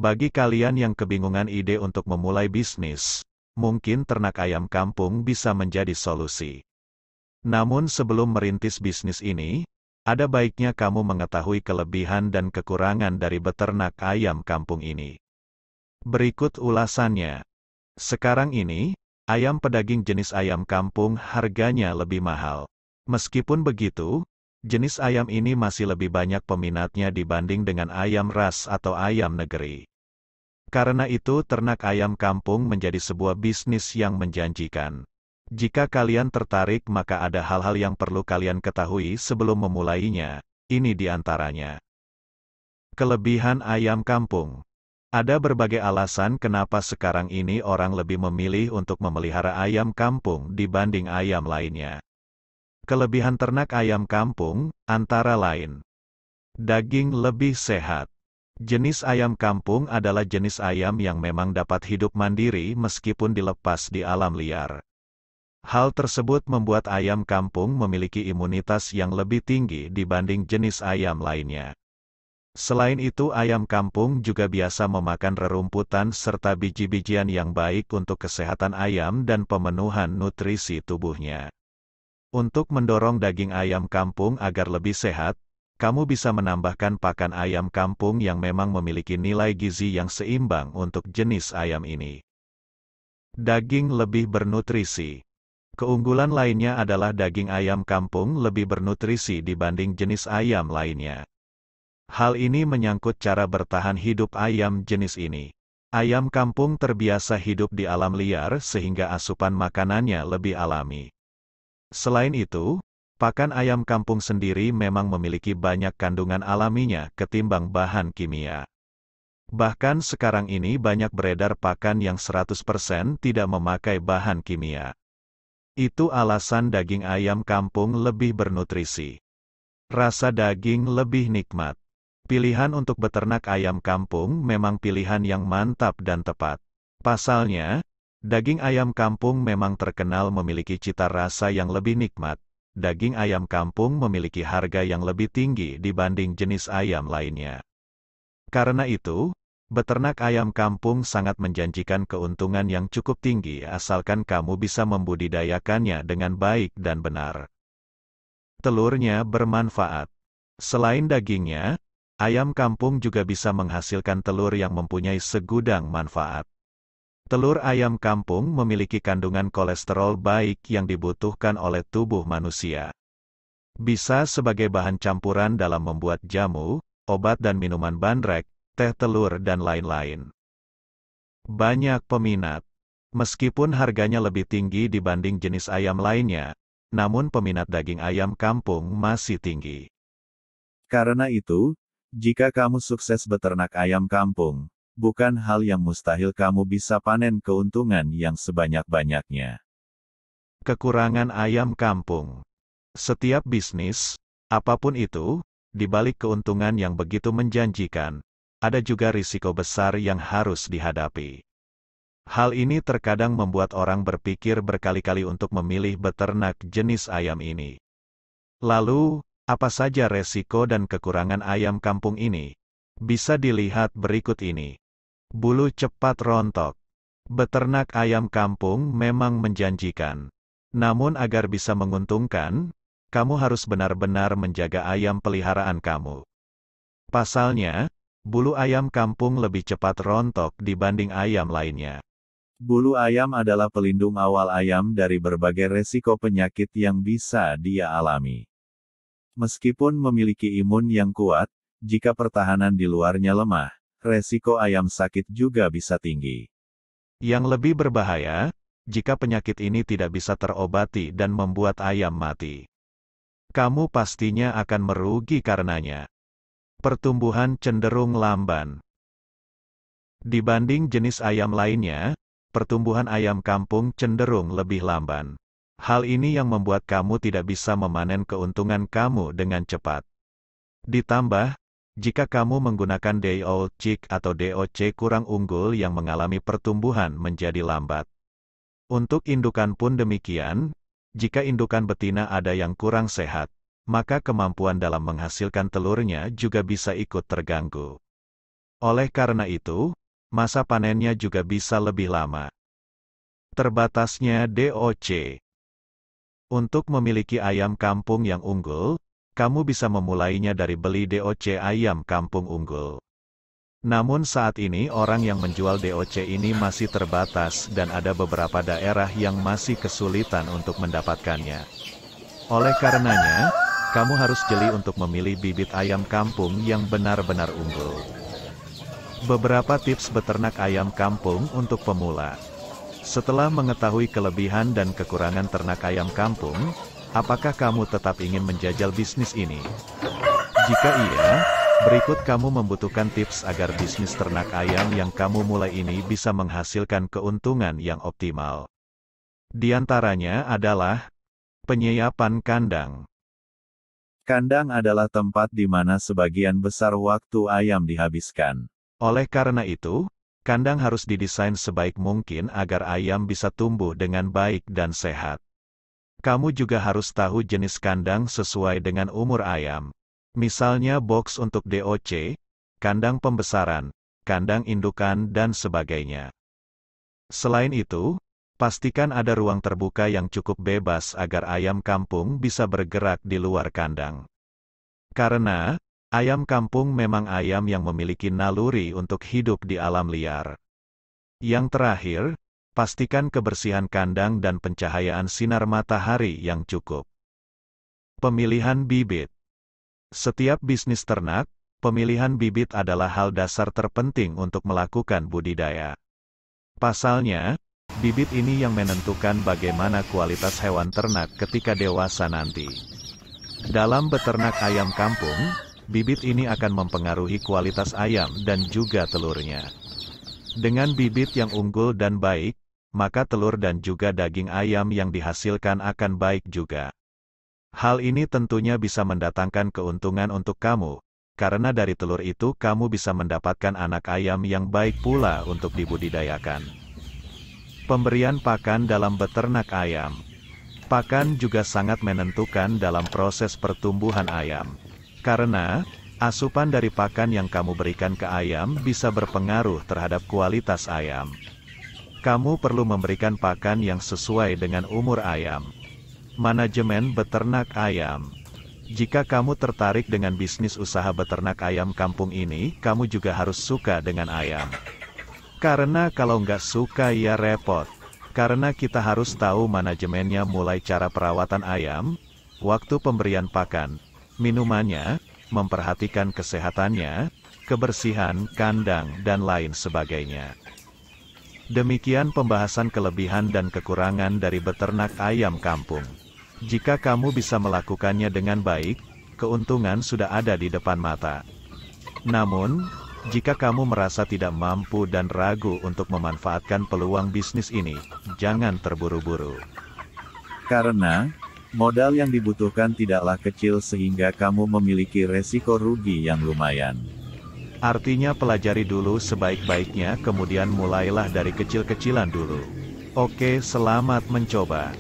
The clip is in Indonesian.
Bagi kalian yang kebingungan ide untuk memulai bisnis, mungkin ternak ayam kampung bisa menjadi solusi. Namun sebelum merintis bisnis ini, ada baiknya kamu mengetahui kelebihan dan kekurangan dari beternak ayam kampung ini. Berikut ulasannya. Sekarang ini, ayam pedaging jenis ayam kampung harganya lebih mahal. Meskipun begitu, jenis ayam ini masih lebih banyak peminatnya dibanding dengan ayam ras atau ayam negeri. Karena itu ternak ayam kampung menjadi sebuah bisnis yang menjanjikan. Jika kalian tertarik maka ada hal-hal yang perlu kalian ketahui sebelum memulainya, ini diantaranya. Kelebihan ayam kampung. Ada berbagai alasan kenapa sekarang ini orang lebih memilih untuk memelihara ayam kampung dibanding ayam lainnya. Kelebihan ternak ayam kampung, antara lain. Daging lebih sehat. Jenis ayam kampung adalah jenis ayam yang memang dapat hidup mandiri meskipun dilepas di alam liar. Hal tersebut membuat ayam kampung memiliki imunitas yang lebih tinggi dibanding jenis ayam lainnya. Selain itu ayam kampung juga biasa memakan rerumputan serta biji-bijian yang baik untuk kesehatan ayam dan pemenuhan nutrisi tubuhnya. Untuk mendorong daging ayam kampung agar lebih sehat, kamu bisa menambahkan pakan ayam kampung yang memang memiliki nilai gizi yang seimbang untuk jenis ayam ini. Daging lebih bernutrisi. Keunggulan lainnya adalah daging ayam kampung lebih bernutrisi dibanding jenis ayam lainnya. Hal ini menyangkut cara bertahan hidup ayam jenis ini. Ayam kampung terbiasa hidup di alam liar sehingga asupan makanannya lebih alami. Selain itu, pakan ayam kampung sendiri memang memiliki banyak kandungan alaminya ketimbang bahan kimia. Bahkan sekarang ini banyak beredar pakan yang 100% tidak memakai bahan kimia. Itu alasan daging ayam kampung lebih bernutrisi. Rasa daging lebih nikmat. Pilihan untuk beternak ayam kampung memang pilihan yang mantap dan tepat. Pasalnya, daging ayam kampung memang terkenal memiliki cita rasa yang lebih nikmat. Daging ayam kampung memiliki harga yang lebih tinggi dibanding jenis ayam lainnya. Karena itu, beternak ayam kampung sangat menjanjikan keuntungan yang cukup tinggi asalkan kamu bisa membudidayakannya dengan baik dan benar. Telurnya bermanfaat. Selain dagingnya, ayam kampung juga bisa menghasilkan telur yang mempunyai segudang manfaat. Telur ayam kampung memiliki kandungan kolesterol baik yang dibutuhkan oleh tubuh manusia. Bisa sebagai bahan campuran dalam membuat jamu, obat dan minuman bandrek, teh telur dan lain-lain. Banyak peminat. Meskipun harganya lebih tinggi dibanding jenis ayam lainnya, namun peminat daging ayam kampung masih tinggi. Karena itu, jika kamu sukses beternak ayam kampung, bukan hal yang mustahil kamu bisa panen keuntungan yang sebanyak-banyaknya. Kekurangan ayam kampung. Setiap bisnis, apapun itu, di balik keuntungan yang begitu menjanjikan, ada juga risiko besar yang harus dihadapi. Hal ini terkadang membuat orang berpikir berkali-kali untuk memilih beternak jenis ayam ini. Lalu, apa saja resiko dan kekurangan ayam kampung ini? Bisa dilihat berikut ini. Bulu cepat rontok. Beternak ayam kampung memang menjanjikan. Namun agar bisa menguntungkan, kamu harus benar-benar menjaga ayam peliharaan kamu. Pasalnya, bulu ayam kampung lebih cepat rontok dibanding ayam lainnya. Bulu ayam adalah pelindung awal ayam dari berbagai resiko penyakit yang bisa dia alami. Meskipun memiliki imun yang kuat, jika pertahanan di luarnya lemah, resiko ayam sakit juga bisa tinggi. Yang lebih berbahaya, jika penyakit ini tidak bisa terobati dan membuat ayam mati. Kamu pastinya akan merugi karenanya. Pertumbuhan cenderung lamban. Dibanding jenis ayam lainnya, pertumbuhan ayam kampung cenderung lebih lamban. Hal ini yang membuat kamu tidak bisa memanen keuntungan kamu dengan cepat. Ditambah, jika kamu menggunakan day old chick atau DOC kurang unggul yang mengalami pertumbuhan menjadi lambat. Untuk indukan pun demikian, jika indukan betina ada yang kurang sehat, maka kemampuan dalam menghasilkan telurnya juga bisa ikut terganggu. Oleh karena itu, masa panennya juga bisa lebih lama. Terbatasnya DOC. Untuk memiliki ayam kampung yang unggul, kamu bisa memulainya dari beli DOC ayam kampung unggul. Namun saat ini orang yang menjual DOC ini masih terbatas dan ada beberapa daerah yang masih kesulitan untuk mendapatkannya. Oleh karenanya, kamu harus jeli untuk memilih bibit ayam kampung yang benar-benar unggul. Beberapa tips beternak ayam kampung untuk pemula. Setelah mengetahui kelebihan dan kekurangan ternak ayam kampung, apakah kamu tetap ingin menjajal bisnis ini? Jika iya, berikut kamu membutuhkan tips agar bisnis ternak ayam yang kamu mulai ini bisa menghasilkan keuntungan yang optimal. Di antaranya adalah penyiapan kandang. Kandang adalah tempat di mana sebagian besar waktu ayam dihabiskan. Oleh karena itu, kandang harus didesain sebaik mungkin agar ayam bisa tumbuh dengan baik dan sehat. Kamu juga harus tahu jenis kandang sesuai dengan umur ayam. Misalnya box untuk DOC, kandang pembesaran, kandang indukan dan sebagainya. Selain itu, pastikan ada ruang terbuka yang cukup bebas agar ayam kampung bisa bergerak di luar kandang. Karena, ayam kampung memang ayam yang memiliki naluri untuk hidup di alam liar. Yang terakhir, pastikan kebersihan kandang dan pencahayaan sinar matahari yang cukup. Pemilihan bibit. Setiap bisnis ternak, pemilihan bibit adalah hal dasar terpenting untuk melakukan budidaya. Pasalnya, bibit ini yang menentukan bagaimana kualitas hewan ternak ketika dewasa nanti. Dalam beternak ayam kampung, bibit ini akan mempengaruhi kualitas ayam dan juga telurnya. Dengan bibit yang unggul dan baik, maka telur dan juga daging ayam yang dihasilkan akan baik juga. Hal ini tentunya bisa mendatangkan keuntungan untuk kamu, karena dari telur itu kamu bisa mendapatkan anak ayam yang baik pula untuk dibudidayakan. Pemberian pakan dalam beternak ayam. Pakan juga sangat menentukan dalam proses pertumbuhan ayam. Karena, asupan dari pakan yang kamu berikan ke ayam bisa berpengaruh terhadap kualitas ayam. Kamu perlu memberikan pakan yang sesuai dengan umur ayam. Manajemen beternak ayam. Jika kamu tertarik dengan bisnis usaha beternak ayam kampung ini, kamu juga harus suka dengan ayam. Karena kalau nggak suka ya repot. Karena kita harus tahu manajemennya mulai cara perawatan ayam, waktu pemberian pakan, minumannya, memperhatikan kesehatannya, kebersihan kandang dan lain sebagainya. Demikian pembahasan kelebihan dan kekurangan dari beternak ayam kampung. Jika kamu bisa melakukannya dengan baik, keuntungan sudah ada di depan mata. Namun, jika kamu merasa tidak mampu dan ragu untuk memanfaatkan peluang bisnis ini, jangan terburu-buru. Karena, modal yang dibutuhkan tidaklah kecil sehingga kamu memiliki resiko rugi yang lumayan. Artinya pelajari dulu sebaik-baiknya kemudian mulailah dari kecil-kecilan dulu. Oke, selamat mencoba.